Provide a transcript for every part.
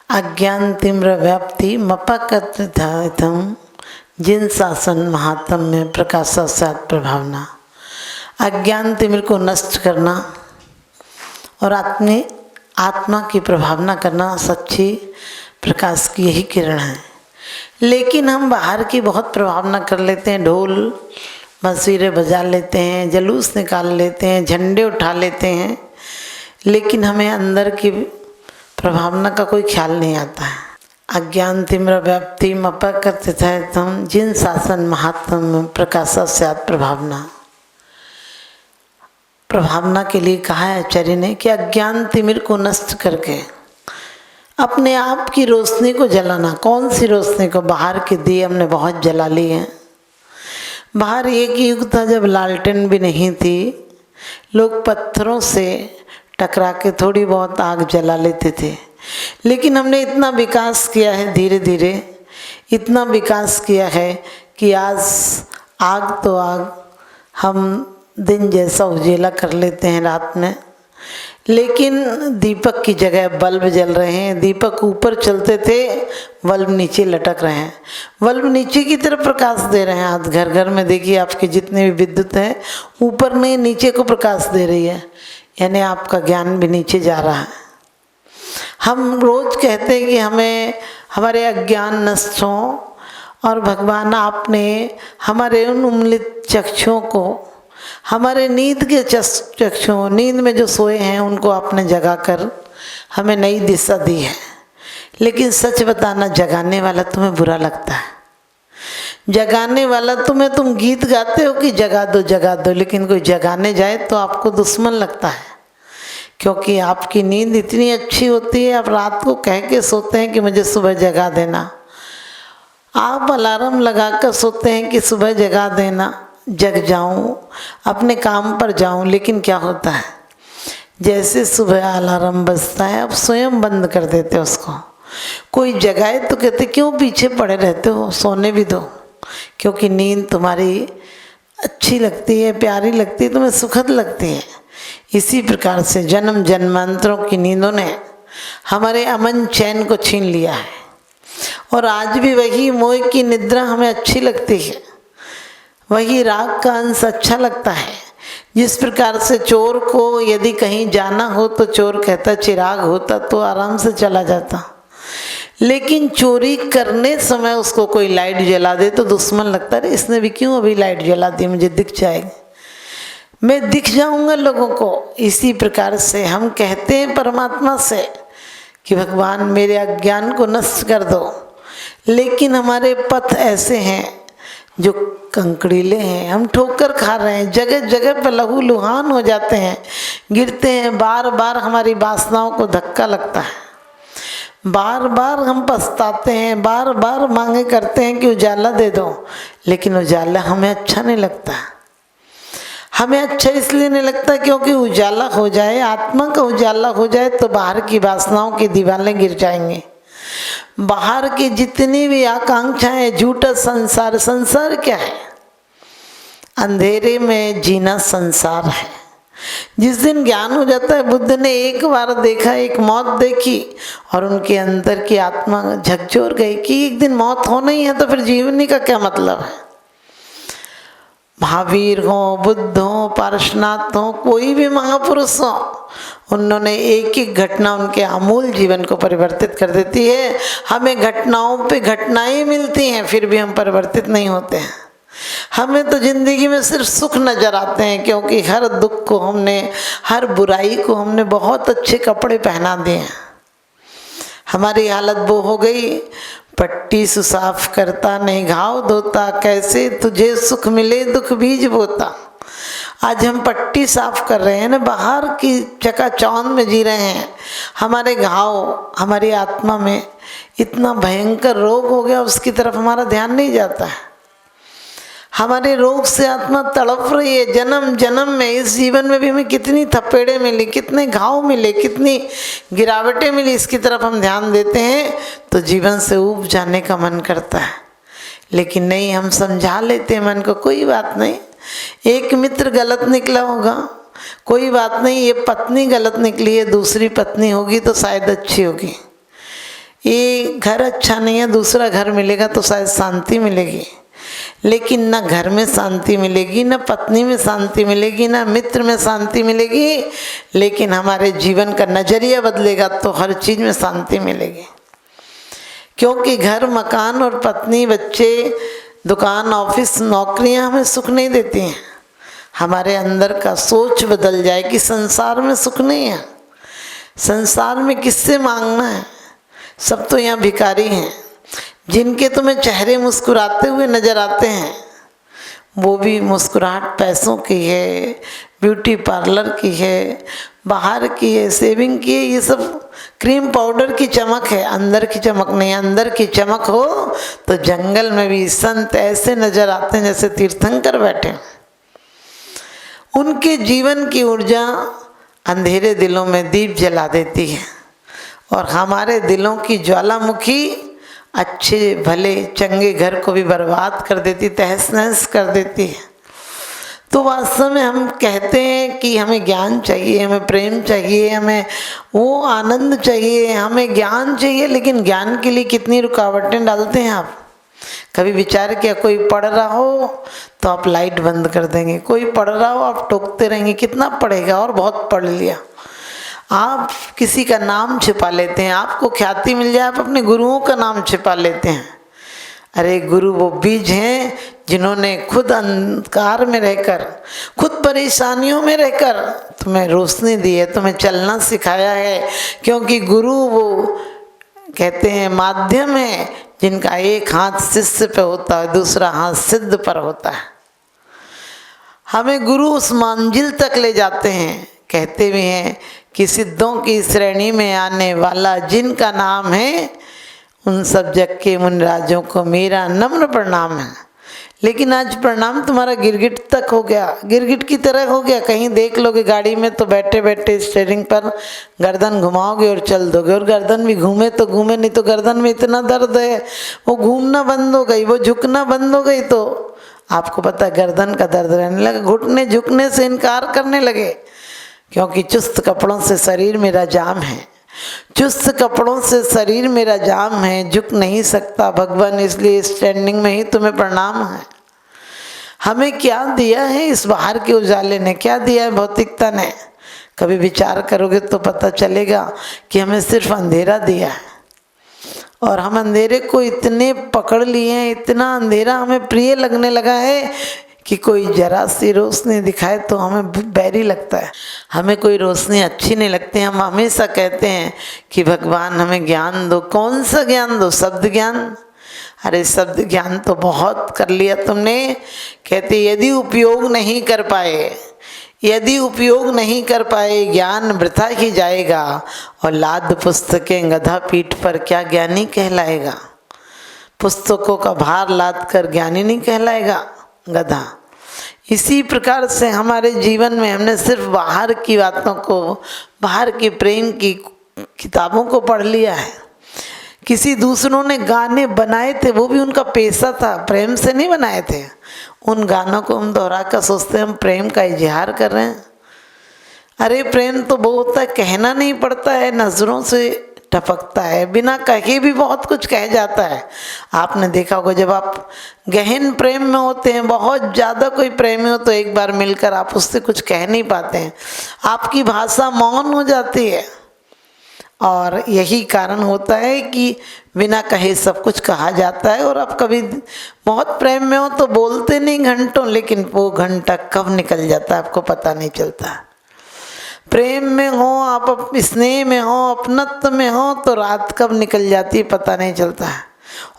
अज्ञान तिम्र व्याप्ति मपकथम जिन शासन महात्म्य प्रकाशा सात प्रभावना। अज्ञान तिमिर को नष्ट करना और अपनी आत्मा की प्रभावना करना सच्ची प्रकाश की यही किरण है। लेकिन हम बाहर की बहुत प्रभावना कर लेते हैं, ढोल मंजीरे बजा लेते हैं, जलूस निकाल लेते हैं, झंडे उठा लेते हैं, लेकिन हमें अंदर की प्रभावना का कोई ख्याल नहीं आता है। अज्ञान तिम्र व्याप्ति मपकथम जिन शासन महात्म प्रकाशा स्यात् प्रभावना। प्रभावना के लिए कहा है आचार्य ने कि अज्ञान तिमिर को नष्ट करके अपने आप की रोशनी को जलाना। कौन सी रोशनी को? बाहर के दिए हमने बहुत जला लिए हैं। बाहर एक युग था जब लालटेन भी नहीं थी, लोग पत्थरों से टकरा के थोड़ी बहुत आग जला लेते थे। लेकिन हमने इतना विकास किया है, धीरे धीरे इतना विकास किया है कि आज आग तो आग हम दिन जैसा उजेला कर लेते हैं रात में, लेकिन दीपक की जगह बल्ब जल रहे हैं। दीपक ऊपर चलते थे, बल्ब नीचे लटक रहे हैं। बल्ब नीचे की तरफ प्रकाश दे रहे हैं। आज घर घर में देखिए आपके जितने भी विद्युत हैं, ऊपर नहीं नीचे को प्रकाश दे रही है, यानी आपका ज्ञान भी नीचे जा रहा है। हम रोज कहते हैं कि हमें हमारे अज्ञान नष्ट हों, और भगवान आपने हमारे उन उम्मिलित चक्षुओं को, हमारे नींद के चक्षुओं, नींद में जो सोए हैं उनको आपने जगा कर हमें नई दिशा दी है। लेकिन सच बताना, जगाने वाला तुम्हें बुरा लगता है। जगाने वाला तुम्हें, तुम गीत गाते हो कि जगा दो जगा दो, लेकिन कोई जगाने जाए तो आपको दुश्मन लगता है, क्योंकि आपकी नींद इतनी अच्छी होती है। आप रात को कह के सोते हैं कि मुझे सुबह जगा देना, आप अलार्म लगा कर सोते हैं कि सुबह जगा देना, जग जाऊं, अपने काम पर जाऊं। लेकिन क्या होता है, जैसे सुबह अलार्म बजता है आप स्वयं बंद कर देते हो उसको। कोई जगाए तो कहते क्यों पीछे पड़े रहते हो, सोने भी दो, क्योंकि नींद तुम्हारी अच्छी लगती है, प्यारी लगती है, तुम्हें सुखद लगती है। इसी प्रकार से जन्म जन्मांतरों की नींदों ने हमारे अमन चैन को छीन लिया है, और आज भी वही मोह की निद्रा हमें अच्छी लगती है, वही राग का अंश अच्छा लगता है। जिस प्रकार से चोर को यदि कहीं जाना हो तो चोर कहता चिराग होता तो आराम से चला जाता, लेकिन चोरी करने समय उसको कोई लाइट जला दे तो दुश्मन लगता है, इसने भी क्यों अभी लाइट जला दी, मुझे दिख जाएगी, मैं दिख जाऊंगा लोगों को। इसी प्रकार से हम कहते हैं परमात्मा से कि भगवान मेरे अज्ञान को नष्ट कर दो, लेकिन हमारे पथ ऐसे हैं जो कंकड़ीले हैं, हम ठोकर खा रहे हैं, जगह जगह पर लहू लुहान हो जाते हैं, गिरते हैं, बार बार हमारी वासनाओं को धक्का लगता है, बार बार हम पछताते हैं, बार बार मांगे करते हैं कि उजाला दे दो, लेकिन उजाला हमें अच्छा नहीं लगता। हमें अच्छा इसलिए नहीं लगता क्योंकि उजाला हो जाए, आत्मा का उजाला हो जाए तो बाहर की वासनाओं की दीवारें गिर जाएंगे। बाहर की जितनी भी आकांक्षाएं, झूठा संसार, संसार क्या है? अंधेरे में जीना संसार है। जिस दिन ज्ञान हो जाता है, बुद्ध ने एक बार देखा, एक मौत देखी, और उनके अंदर की आत्मा झकझोर गई कि एक दिन मौत होना ही है तो फिर जीवनी का क्या मतलब है। महावीर हो, बुद्ध हो, पारसनाथ हो, कोई भी महापुरुष हो, उन्होंने एक एक घटना उनके आमूल जीवन को परिवर्तित कर देती है। हमें घटनाओं पे घटनाएं मिलती हैं, फिर भी हम परिवर्तित नहीं होते हैं। हमें तो जिंदगी में सिर्फ सुख नजर आते हैं, क्योंकि हर दुख को हमने, हर बुराई को हमने बहुत अच्छे कपड़े पहना दिए हैं। हमारी हालत वो हो गई, पट्टी सुसाफ करता नहीं घाव धोता, कैसे तुझे सुख मिले दुख बीज बोता। आज हम पट्टी साफ कर रहे हैं ना, बाहर की चकाचौंध में जी रहे हैं, हमारे घाव, हमारी आत्मा में इतना भयंकर रोग हो गया, उसकी तरफ हमारा ध्यान नहीं जाता है। हमारे रोग से आत्मा तड़प रही है जन्म जन्म में। इस जीवन में भी हमें कितनी थपेड़े मिली, कितने घाव मिले, कितनी गिरावटें मिली, इसकी तरफ हम ध्यान देते हैं तो जीवन से ऊब जाने का मन करता है। लेकिन नहीं, हम समझा लेते हैं मन को, कोई बात नहीं, एक मित्र गलत निकला होगा, कोई बात नहीं, ये पत्नी गलत निकली है, दूसरी पत्नी होगी तो शायद अच्छी होगी। ये घर अच्छा नहीं है, दूसरा घर मिलेगा तो शायद शांति मिलेगी, लेकिन ना घर में शांति मिलेगी, ना पत्नी में शांति मिलेगी, ना मित्र में शांति मिलेगी। लेकिन हमारे जीवन का नजरिया बदलेगा तो हर चीज में शांति मिलेगी। क्योंकि घर, मकान और पत्नी, बच्चे, दुकान, ऑफिस, नौकरियां हमें सुख नहीं देती हैं। हमारे अंदर का सोच बदल जाए कि संसार में सुख नहीं है, संसार में किससे मांगना है, सब तो यहाँ भिखारी हैं। जिनके तुम्हें चेहरे मुस्कुराते हुए नजर आते हैं वो भी मुस्कुराहट पैसों की है, ब्यूटी पार्लर की है, बाहर की है, सेविंग की है, ये सब क्रीम पाउडर की चमक है, अंदर की चमक नहीं। अंदर की चमक हो तो जंगल में भी संत ऐसे नजर आते हैं जैसे तीर्थंकर बैठे। उनके जीवन की ऊर्जा अंधेरे दिलों में दीप जला देती है और हमारे दिलों की ज्वालामुखी अच्छे भले चंगे घर को भी बर्बाद कर देती, तहस नहस कर देती है। तो वास्तव में हम कहते हैं कि हमें ज्ञान चाहिए, हमें प्रेम चाहिए, हमें वो आनंद चाहिए, हमें ज्ञान चाहिए, लेकिन ज्ञान के लिए कितनी रुकावटें डालते हैं आप। कभी विचार किया, कोई पढ़ रहा हो तो आप लाइट बंद कर देंगे, कोई पढ़ रहा हो आप टोकते रहेंगे, कितना पढ़ेगा और बहुत पढ़ लिया। आप किसी का नाम छिपा लेते हैं, आपको ख्याति मिल जाए आप अपने गुरुओं का नाम छिपा लेते हैं। अरे गुरु वो बीज हैं जिन्होंने खुद अंधकार में रहकर, खुद परेशानियों में रहकर तुम्हें रोशनी दी है, तुम्हें चलना सिखाया है। क्योंकि गुरु वो कहते हैं माध्यम है जिनका एक हाथ शिष्य पे होता है, दूसरा हाथ सिद्ध पर होता है। हमें गुरु उस मंजिल तक ले जाते हैं। कहते भी हैं कि सिद्धों की श्रेणी में आने वाला जिनका नाम है, उन सब जग के मुनिराजों को मेरा नम्र प्रणाम है। लेकिन आज प्रणाम तुम्हारा गिरगिट तक हो गया, गिरगिट की तरह हो गया। कहीं देख लोगे गाड़ी में तो बैठे बैठे स्टीयरिंग पर गर्दन घुमाओगे और चल दोगे, और गर्दन भी घूमे तो घूमे, नहीं तो गर्दन में इतना दर्द है वो घूमना बंद हो गई, वो झुकना बंद हो गई तो आपको पता है गर्दन का दर्द रहने लगा, घुटने झुकने से इनकार करने लगे। क्योंकि चुस्त कपड़ों से शरीर मेरा जाम है, चुस्त कपड़ों से शरीर मेरा जाम है, झुक नहीं सकता भगवान, इसलिए स्टैंडिंग में ही तुम्हें प्रणाम है। हमें क्या दिया है इस बाहर के उजाले ने, क्या दिया है भौतिकता ने? कभी विचार करोगे तो पता चलेगा कि हमें सिर्फ अंधेरा दिया है, और हम अंधेरे को इतने पकड़ लिए हैं, इतना अंधेरा हमें प्रिय लगने लगा है कि कोई जरा सी रोशनी दिखाए तो हमें बैरी लगता है, हमें कोई रोशनी अच्छी नहीं लगती। हम हमेशा कहते हैं कि भगवान हमें ज्ञान दो। कौन सा ज्ञान दो? शब्द ज्ञान? अरे शब्द ज्ञान तो बहुत कर लिया तुमने। कहते यदि उपयोग नहीं कर पाए, यदि उपयोग नहीं कर पाए ज्ञान वृथा ही जाएगा, और लाद पुस्तकें गधा पीठ पर क्या ज्ञानी कहलाएगा? पुस्तकों का भार लाद कर ज्ञानी नहीं कहलाएगा गधा। इसी प्रकार से हमारे जीवन में हमने सिर्फ बाहर की बातों को, बाहर की प्रेम की किताबों को पढ़ लिया है। किसी दूसरों ने गाने बनाए थे, वो भी उनका पेशा था, प्रेम से नहीं बनाए थे। उन गानों को हम दोहरा कर सोचते हैं हम प्रेम का इजहार कर रहे हैं। अरे प्रेम तो वो होता है, कहना नहीं पड़ता है, नजरों से टपकता है, बिना कहे भी बहुत कुछ कह जाता है। आपने देखा होगा जब आप गहन प्रेम में होते हैं, बहुत ज़्यादा कोई प्रेमी हो तो एक बार मिलकर आप उससे कुछ कह नहीं पाते हैं, आपकी भाषा मौन हो जाती है। और यही कारण होता है कि बिना कहे सब कुछ कहा जाता है। और आप कभी बहुत प्रेम में हो तो बोलते नहीं घंटों, लेकिन वो घंटा कब निकल जाता है आपको पता नहीं चलता। प्रेम में हो आप, स्नेह में हो, अपनत्व में हो तो रात कब निकल जाती है पता नहीं चलता है।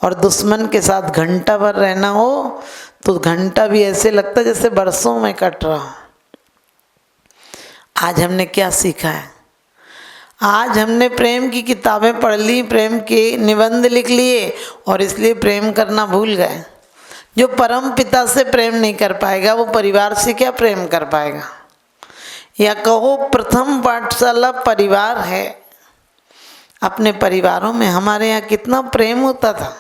और दुश्मन के साथ घंटा भर रहना हो तो घंटा भी ऐसे लगता है जैसे बरसों में कट रहा हो। आज हमने क्या सीखा है? आज हमने प्रेम की किताबें पढ़ ली, प्रेम के निबंध लिख लिए, और इसलिए प्रेम करना भूल गए। जो परम पिता से प्रेम नहीं कर पाएगा वो परिवार से क्या प्रेम कर पाएगा? या कहो प्रथम पाठशाला परिवार है। अपने परिवारों में हमारे यहाँ कितना प्रेम होता था।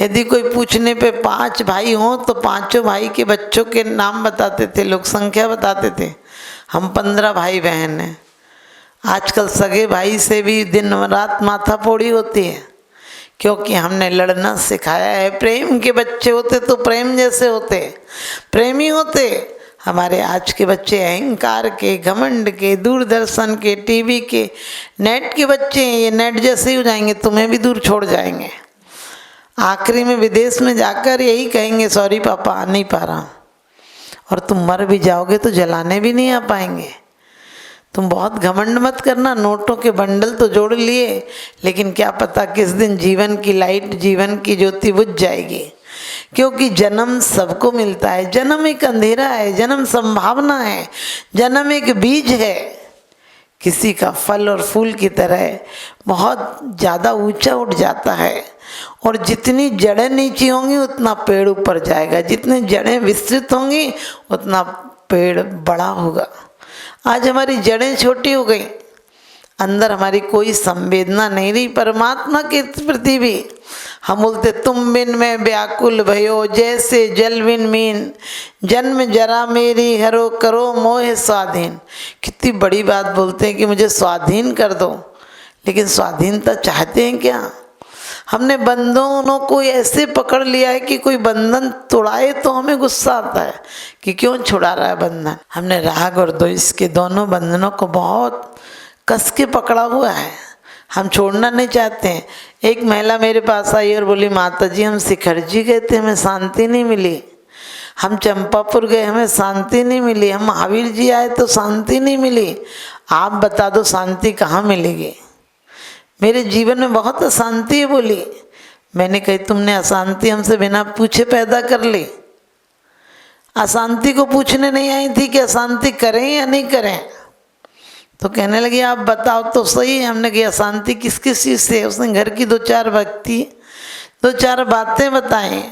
यदि कोई पूछने पे 5 भाई हों तो 5 भाई के बच्चों के नाम बताते थे लोग, संख्या बताते थे। हम 15 भाई बहन हैं। आजकल सगे भाई से भी दिन रात माथाफोड़ी होती है, क्योंकि हमने लड़ना सिखाया है। प्रेम के बच्चे होते तो प्रेम जैसे होते, प्रेमी होते। हमारे आज के बच्चे अहंकार के, घमंड के, दूरदर्शन के, टीवी के, नेट के बच्चे हैं। ये नेट जैसे ही हो जाएंगे तुम्हें भी दूर छोड़ जाएंगे। आखिरी में विदेश में जाकर यही कहेंगे, सॉरी पापा आ नहीं पा रहा। और तुम मर भी जाओगे तो जलाने भी नहीं आ पाएंगे। तुम बहुत घमंड मत करना। नोटों के बंडल तो जोड़ लिए, लेकिन क्या पता किस दिन जीवन की लाइट, जीवन की ज्योति बुझ जाएगी। क्योंकि जन्म सबको मिलता है। जन्म एक अंधेरा है, जन्म संभावना है, जन्म एक बीज है। किसी का फल और फूल की तरह बहुत ज़्यादा ऊंचा उठ जाता है, और जितनी जड़ें नीची होंगी उतना पेड़ ऊपर जाएगा, जितनी जड़ें विस्तृत होंगी उतना पेड़ बड़ा होगा। आज हमारी जड़ें छोटी हो गई, अंदर हमारी कोई संवेदना नहीं रही परमात्मा के प्रति भी। हम बोलते तुम बिन मैं व्याकुल भयो, जैसे जल बिन मीन, जन्म जरा मेरी हरो, करो मोह स्वाधीन। कितनी बड़ी बात बोलते हैं कि मुझे स्वाधीन कर दो, लेकिन स्वाधीनता चाहते हैं क्या? हमने बंधनों को ऐसे पकड़ लिया है कि कोई बंधन तोड़ाए तो हमें गुस्सा आता है कि क्यों छुड़ा रहा है बंधन। हमने राग और द्वेष के दोनों बंधनों को बहुत कस के पकड़ा हुआ है, हम छोड़ना नहीं चाहते हैं। एक महिला मेरे पास आई और बोली, माता जी हम शिखर जी गए थे, हमें शांति नहीं मिली। हम चंपापुर गए, हमें शांति नहीं मिली। हम महावीर जी आए तो शांति नहीं मिली। आप बता दो शांति कहाँ मिलेगी? मेरे जीवन में बहुत अशांति है बोली। मैंने कही तुमने अशांति हमसे बिना पूछे पैदा कर ली। अशांति को पूछने नहीं आई थी कि अशांति करें या नहीं करें। तो कहने लगी आप बताओ तो सही। हमने कहा अशांति किस किस चीज़ से? उसने घर की दो चार बातें बताई।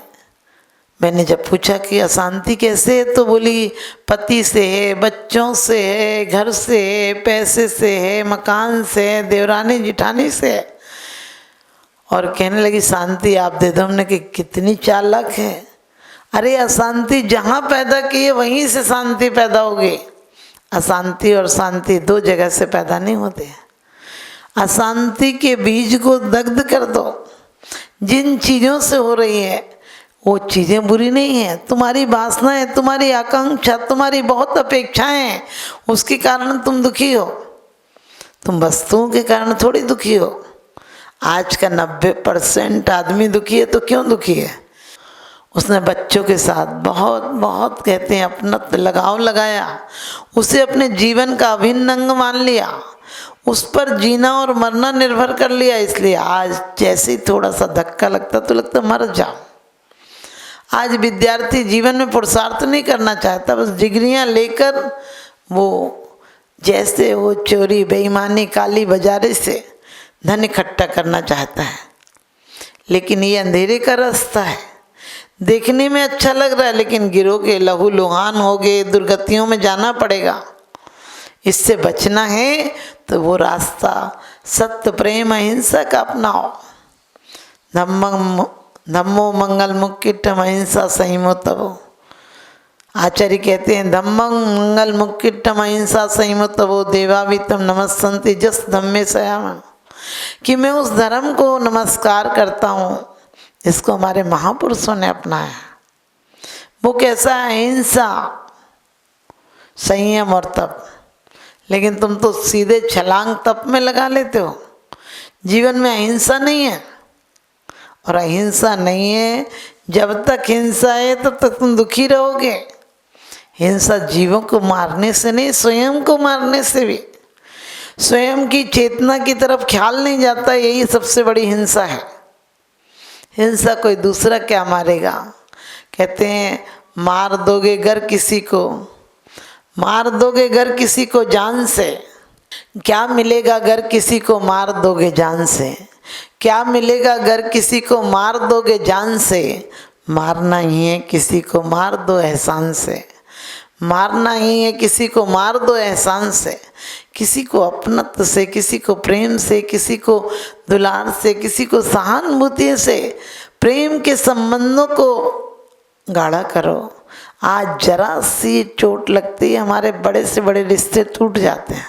मैंने जब पूछा कि अशांति कैसे है, तो बोली पति से है, बच्चों से है, घर से है, पैसे से है, मकान से है, देवरानी जिठानी से है। और कहने लगी शांति आप दे दो। हमने कि कितनी चालाक है। अरे अशांति जहाँ पैदा की है वहीं से शांति पैदा होगी। अशांति और शांति दो जगह से पैदा नहीं होते। अशांति के बीज को दग्ध कर दो। जिन चीज़ों से हो रही है वो चीज़ें बुरी नहीं है, तुम्हारी वासनाएं, तुम्हारी आकांक्षा, तुम्हारी बहुत अपेक्षाएं हैं, उसके कारण तुम दुखी हो। तुम वस्तुओं के कारण थोड़ी दुखी हो। आज का 90% आदमी दुखी है तो क्यों दुखी है? उसने बच्चों के साथ बहुत बहुत कहते हैं अपना लगाव लगाया, उसे अपने जीवन का अभिन्न अंग मान लिया, उस पर जीना और मरना निर्भर कर लिया। इसलिए आज जैसे ही थोड़ा सा धक्का लगता तो लगता मर जाओ। आज विद्यार्थी जीवन में पुरुषार्थ नहीं करना चाहता, बस डिग्रियां लेकर वो जैसे वो चोरी, बेईमानी, काली बाजारी से धन इकट्ठा करना चाहता है। लेकिन ये अंधेरे का रास्ता है। देखने में अच्छा लग रहा है, लेकिन गिरोगे, लहू लुहान होगे, दुर्गतियों में जाना पड़ेगा। इससे बचना है तो वो रास्ता सत्य, प्रेम, अहिंसा का अपनाओ। धम्मो मंगल मुक्किट्टम अहिंसा संयमो तबो। आचार्य कहते हैं धम्मं मंगल मुक्किट्टम अहिंसा संयमो तबो देवावितम नमस्सन्ति जस धम्मे सयामन। कि मैं उस धर्म को नमस्कार करता हूँ इसको हमारे महापुरुषों ने अपनाया। वो कैसा है? अहिंसा, संयम और तप। लेकिन तुम तो सीधे छलांग तप में लगा लेते हो। जीवन में अहिंसा नहीं है, और अहिंसा नहीं है जब तक हिंसा है तब तक तुम दुखी रहोगे। हिंसा जीवों को मारने से नहीं, स्वयं को मारने से भी, स्वयं की चेतना की तरफ ख्याल नहीं जाता, यही सबसे बड़ी हिंसा है। हिंसा कोई दूसरा क्या मारेगा? कहते हैं मार दोगे गर किसी को, मार दोगे गर किसी को जान से, क्या मिलेगा अगर किसी को मार दोगे जान से? क्या मिलेगा अगर किसी को मार दोगे जान से? मारना ही है किसी को मार दो एहसान से, मारना ही है किसी को मार दो एहसान से। किसी को अपनत्व से, किसी को प्रेम से, किसी को दुलार से, किसी को सहानुभूति से प्रेम के संबंधों को गाढ़ा करो। आज जरा सी चोट लगती है हमारे बड़े से बड़े रिश्ते टूट जाते हैं।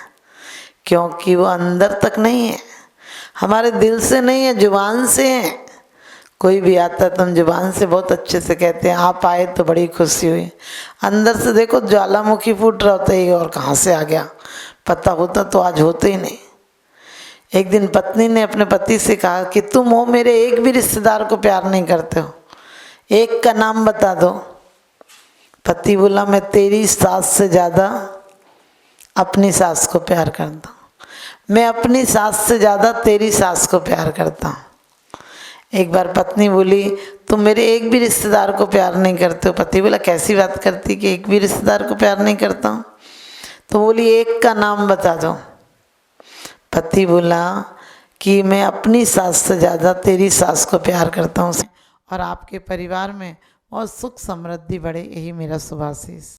क्योंकि वो अंदर तक नहीं है, हमारे दिल से नहीं है, जुबान से है। कोई भी आता है तो हम जुबान से बहुत अच्छे से कहते हैं आप आए तो बड़ी खुशी हुई, अंदर से देखो ज्वालामुखी फूट रहा होता है और कहाँ से आ गया, पता होता तो आज होते ही नहीं। एक दिन पत्नी ने अपने पति से कहा कि तुम हो मेरे एक भी रिश्तेदार को प्यार नहीं करते हो, एक का नाम बता दो। पति बोला मैं तेरी सास से ज़्यादा अपनी सास को प्यार करता हूँ, मैं अपनी सास से ज़्यादा तेरी सास को प्यार करता हूँ। एक बार पत्नी बोली तुम मेरे एक भी रिश्तेदार को प्यार नहीं करते हो। पति बोला कैसी बात करती कि एक भी रिश्तेदार को प्यार नहीं करता हूँ। तो बोली एक का नाम बता दो। पति बोला कि मैं अपनी सास से ज़्यादा तेरी सास को प्यार करता हूँ और आपके परिवार में और सुख समृद्धि बढ़े, यही मेरा शुभाशीष।